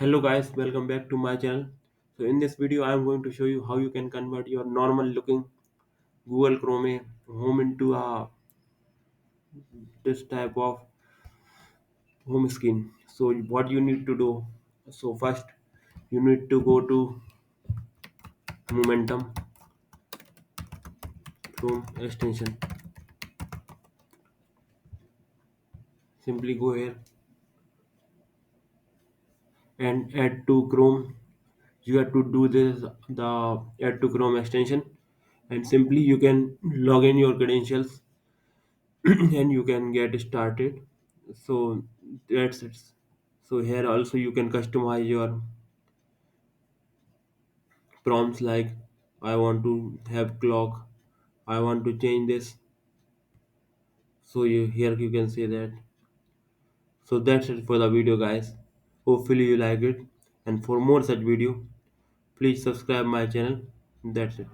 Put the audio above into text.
Hello guys, welcome back to my channel. So in this video I am going to show you how you can convert your normal looking Google Chrome home into a this type of home screen. So what you need to do, so first you need to go to Momentum Chrome extension. Simply go here and add to Chrome. You have to do this the add to Chrome extension, and simply you can log in your credentials and you can get started. So that's it. So here also you can customize your prompts like I want to have clock, I want to change this. So here you can say that. So that's it for the video guys. Hopefully you like it, and for more such video please subscribe my channel. That's it.